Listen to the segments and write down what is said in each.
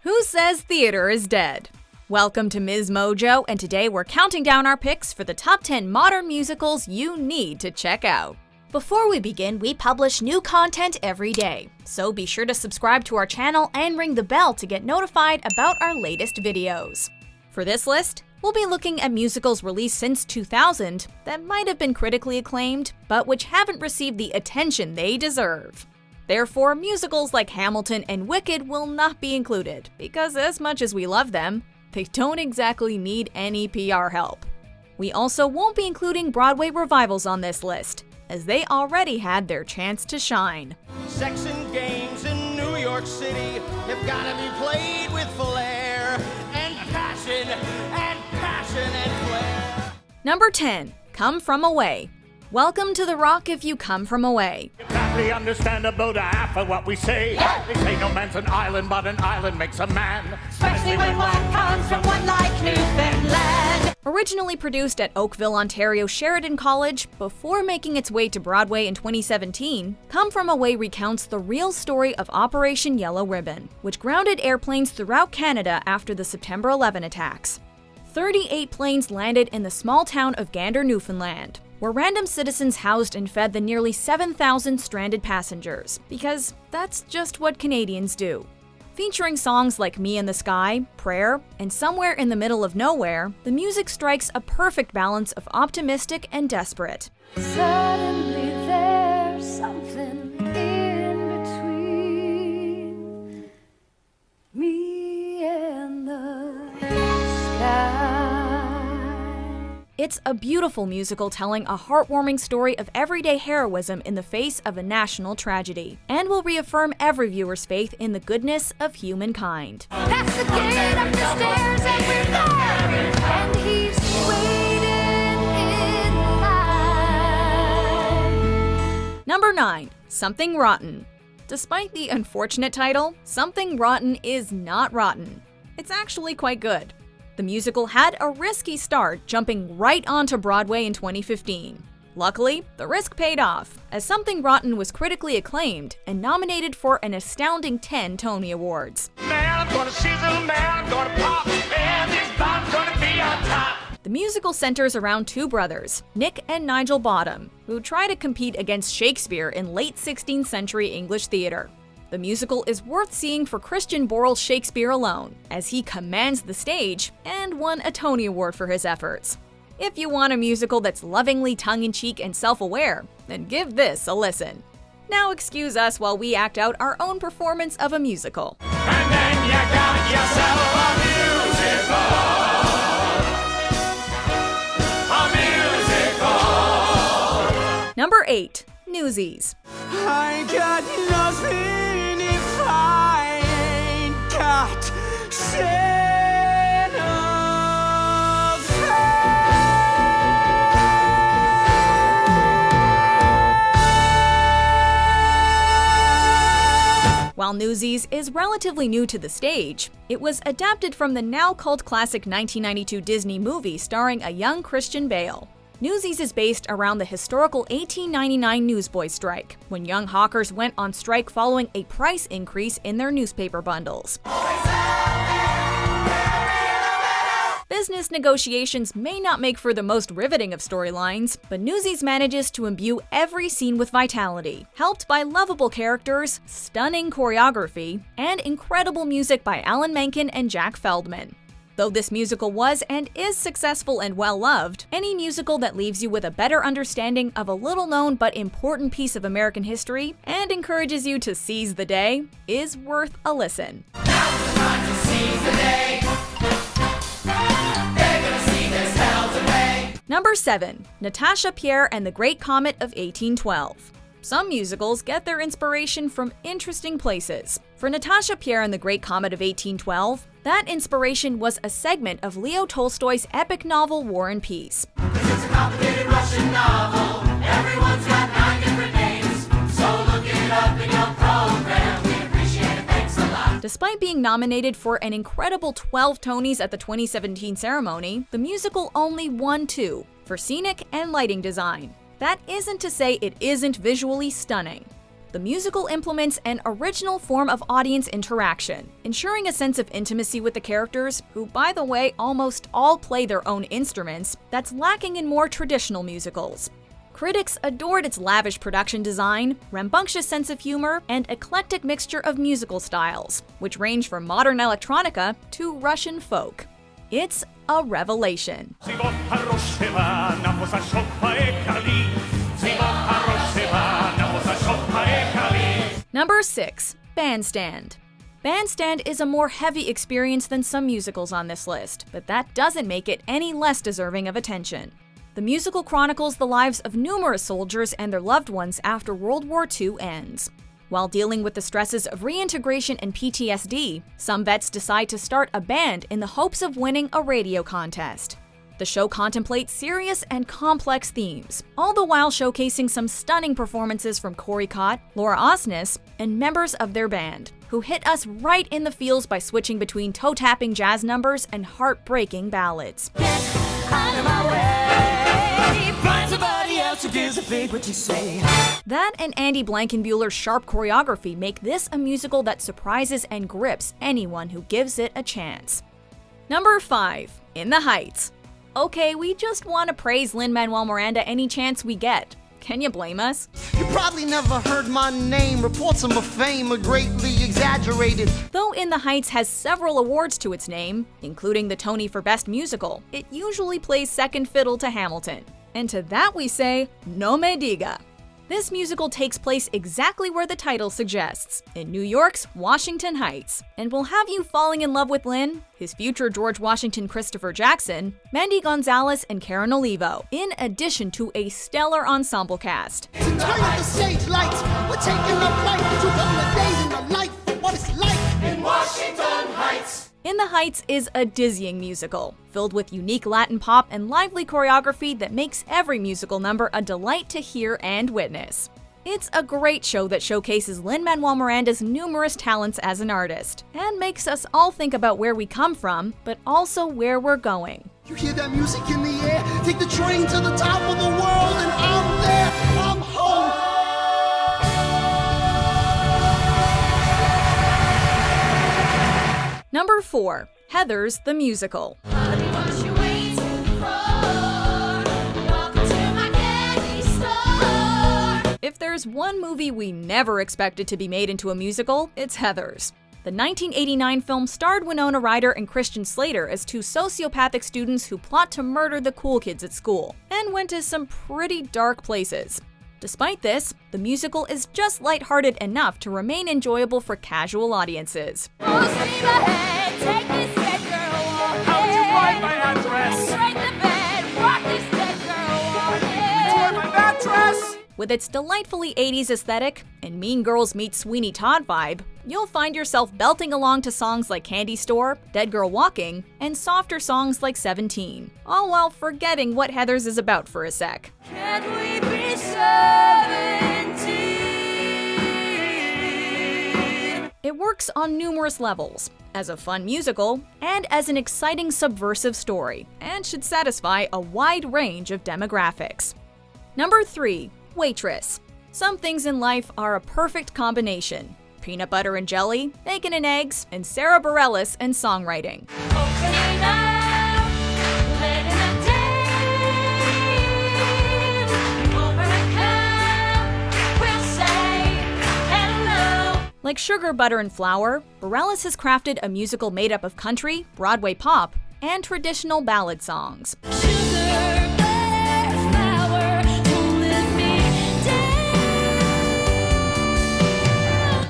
Who says theater is dead? Welcome to MsMojo, and today we're counting down our picks for the top 10 modern musicals you need to check out. Before we begin, we publish new content every day, so be sure to subscribe to our channel and ring the bell to get notified about our latest videos. For this list, we'll be looking at musicals released since 2000 that might have been critically acclaimed, but which haven't received the attention they deserve. Therefore, musicals like Hamilton and Wicked will not be included, because as much as we love them, they don't exactly need any PR help. We also won't be including Broadway revivals on this list, as they already had their chance to shine. Sex and games in New York City have gotta be played with flair and passion and flair. Number 10. Come From Away. Welcome to the Rock if you come from away. You badly understand about half of what we say. They say no man's an island, but an island makes a man. Especially when one comes from one like Newfoundland. Originally produced at Oakville, Ontario Sheridan College, before making its way to Broadway in 2017, Come From Away recounts the real story of Operation Yellow Ribbon, which grounded airplanes throughout Canada after the September 11 attacks. 38 planes landed in the small town of Gander, Newfoundland, where random citizens housed and fed the nearly 7,000 stranded passengers, because that's just what Canadians do. Featuring songs like Me in the Sky, Prayer, and Somewhere in the Middle of Nowhere, the music strikes a perfect balance of optimistic and desperate. Suddenly there's something in between me and the sky. It's a beautiful musical telling a heartwarming story of everyday heroism in the face of a national tragedy, and will reaffirm every viewer's faith in the goodness of humankind. That's the gate up the stairs and we're there, and he's waiting in line. Number 9. Something Rotten. Despite the unfortunate title, Something Rotten is not rotten. It's actually quite good. The musical had a risky start, jumping right onto Broadway in 2015. Luckily, the risk paid off, as Something Rotten was critically acclaimed and nominated for an astounding 10 Tony Awards. Man, I'm gonna sizzle, man, I'm gonna pop, and this bomb's gonna be on top. The musical centers around two brothers, Nick and Nigel Bottom, who try to compete against Shakespeare in late 16th century English theater. The musical is worth seeing for Christian Borle's Shakespeare alone, as he commands the stage and won a Tony Award for his efforts. If you want a musical that's lovingly tongue-in-cheek and self-aware, then give this a listen. Now excuse us while we act out our own performance of a musical. And then you got yourself a musical. Number 8. Newsies. I got nothing if I ain't got set of While Newsies is relatively new to the stage, it was adapted from the now cult classic 1992 Disney movie starring a young Christian Bale. Newsies is based around the historical 1899 newsboy strike, when young hawkers went on strike following a price increase in their newspaper bundles. Business negotiations may not make for the most riveting of storylines, but Newsies manages to imbue every scene with vitality, helped by lovable characters, stunning choreography, and incredible music by Alan Menken and Jack Feldman. Though this musical was and is successful and well-loved, any musical that leaves you with a better understanding of a little-known but important piece of American history and encourages you to seize the day is worth a listen. Now's the time to seize the day. They're gonna see this hell today. Number 7. Natasha, Pierre, and the Great Comet of 1812. Some musicals get their inspiration from interesting places. For Natasha, Pierre, and the Great Comet of 1812, that inspiration was a segment of Leo Tolstoy's epic novel War and Peace. This is a complicated Russian novel. Everyone's got 9 different names, so look it up in your program. We appreciate it, thanks a lot. Despite being nominated for an incredible 12 Tonys at the 2017 ceremony, the musical only won 2, for scenic and lighting design. That isn't to say it isn't visually stunning. The musical implements an original form of audience interaction, ensuring a sense of intimacy with the characters, who, by the way, almost all play their own instruments, that's lacking in more traditional musicals. Critics adored its lavish production design, rambunctious sense of humor, and eclectic mixture of musical styles, which range from modern electronica to Russian folk. It's a revelation. Number 6. Bandstand. Bandstand is a more heavy experience than some musicals on this list, but that doesn't make it any less deserving of attention. The musical chronicles the lives of numerous soldiers and their loved ones after World War II ends. While dealing with the stresses of reintegration and PTSD, some vets decide to start a band in the hopes of winning a radio contest. The show contemplates serious and complex themes, all the while showcasing some stunning performances from Corey Cott, Laura Osnes, and members of their band, who hit us right in the feels by switching between toe-tapping jazz numbers and heartbreaking ballads. That and Andy Blankenbuehler's sharp choreography make this a musical that surprises and grips anyone who gives it a chance. Number 5. In the Heights. Okay, we just want to praise Lin-Manuel Miranda any chance we get. Can you blame us? You probably never heard my name. Reports of my fame are greatly exaggerated. Though In the Heights has several awards to its name, including the Tony for Best Musical, it usually plays second fiddle to Hamilton. And to that we say, no me diga. This musical takes place exactly where the title suggests, in New York's Washington Heights, and will have you falling in love with Lin, his future George Washington Christopher Jackson, Mandy Gonzalez, and Karen Olivo, in addition to a stellar ensemble cast. Turn up the stage lights. We're taking a flight to the days in the life of what it's like in Washington Heights. In the Heights is a dizzying musical, filled with unique Latin pop and lively choreography that makes every musical number a delight to hear and witness. It's a great show that showcases Lin-Manuel Miranda's numerous talents as an artist, and makes us all think about where we come from, but also where we're going. You hear that music in the air? Take the train to the top of the world and I'm there. I'm home. Number 4. Heathers the Musical. If there's one movie we never expected to be made into a musical, it's Heathers. The 1989 film starred Winona Ryder and Christian Slater as two sociopathic students who plot to murder the cool kids at school, and went to some pretty dark places. Despite this, the musical is just lighthearted enough to remain enjoyable for casual audiences. With its delightfully 80s aesthetic and Mean Girls Meet Sweeney Todd vibe, you'll find yourself belting along to songs like Candy Store, Dead Girl Walking, and softer songs like 17, all while forgetting what Heathers is about for a sec. Can we be 17? It works on numerous levels, as a fun musical, and as an exciting subversive story, and should satisfy a wide range of demographics. Number 3. Waitress. Some things in life are a perfect combination. Peanut butter and jelly, bacon and eggs, and Sarah Bareilles and songwriting. Like Sugar, Butter, and Flour, Bareilles has crafted a musical made up of country, Broadway pop, and traditional ballad songs.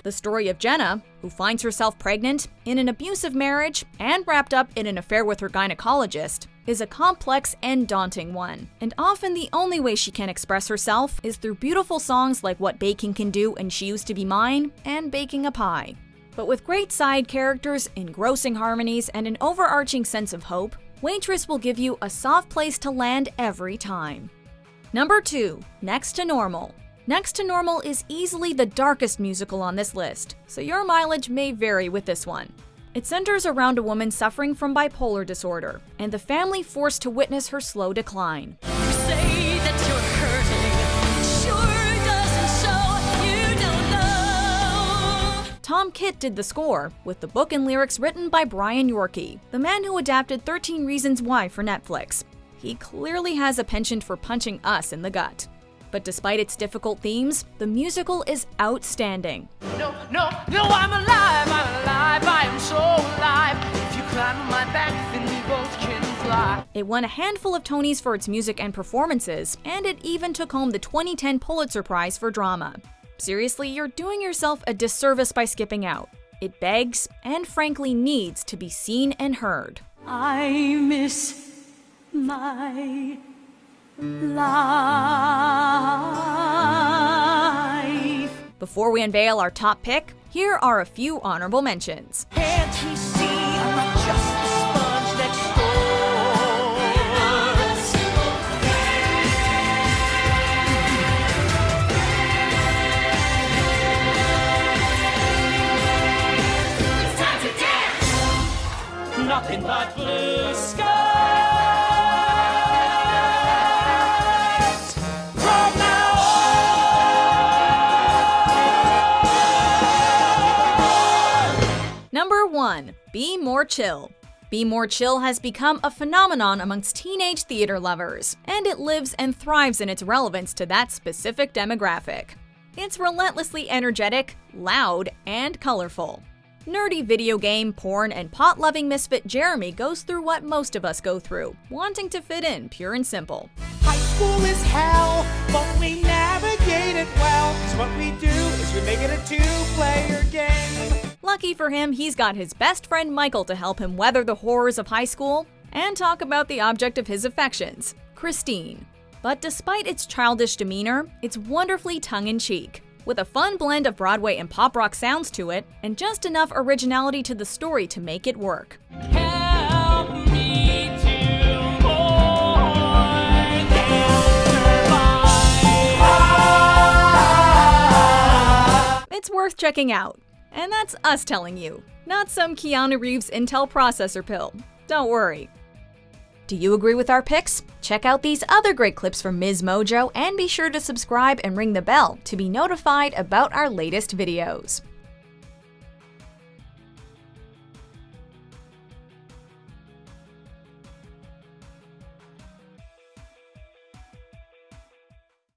The story of Jenna, who finds herself pregnant, in an abusive marriage, and wrapped up in an affair with her gynecologist, is a complex and daunting one. And often the only way she can express herself is through beautiful songs like What Baking Can Do and She Used to Be Mine, and Baking a Pie. But with great side characters, engrossing harmonies, and an overarching sense of hope, Waitress will give you a soft place to land every time. Number 2. Next to Normal. Next to Normal is easily the darkest musical on this list, so your mileage may vary with this one. It centers around a woman suffering from bipolar disorder, and the family forced to witness her slow decline. You say that you're hurting, sure doesn't show. You don't Tom Kitt did the score, with the book and lyrics written by Brian Yorkey, the man who adapted 13 Reasons Why for Netflix. He clearly has a penchant for punching us in the gut. But despite its difficult themes, the musical is outstanding. No, I'm alive, I am so alive. If you climb on my back, then we both can fly. It won a handful of Tonys for its music and performances, and it even took home the 2010 Pulitzer Prize for Drama. Seriously, you're doing yourself a disservice by skipping out. It begs, and frankly needs, to be seen and heard. I miss my life. Before we unveil our top pick, here are a few honorable mentions. Can't he see I'm not just the sponge next door? It's time to dance. Nothing but blue skies. From now on. Number 1. Be More Chill. Be More Chill has become a phenomenon amongst teenage theater lovers, and it lives and thrives in its relevance to that specific demographic. It's relentlessly energetic, loud, and colorful. Nerdy video game, porn, and pot-loving misfit Jeremy goes through what most of us go through, wanting to fit in, pure and simple. High school is hell, but we navigate it well. 'Cause what we do is we make it a two-player game. Lucky for him, he's got his best friend Michael to help him weather the horrors of high school and talk about the object of his affections, Christine. But despite its childish demeanor, it's wonderfully tongue-in-cheek, with a fun blend of Broadway and pop rock sounds to it, and just enough originality to the story to make it work. Help me to more than survive. It's worth checking out. And that's us telling you, not some Keanu Reeves Intel processor pill. Don't worry. Do you agree with our picks? Check out these other great clips from MsMojo and be sure to subscribe and ring the bell to be notified about our latest videos.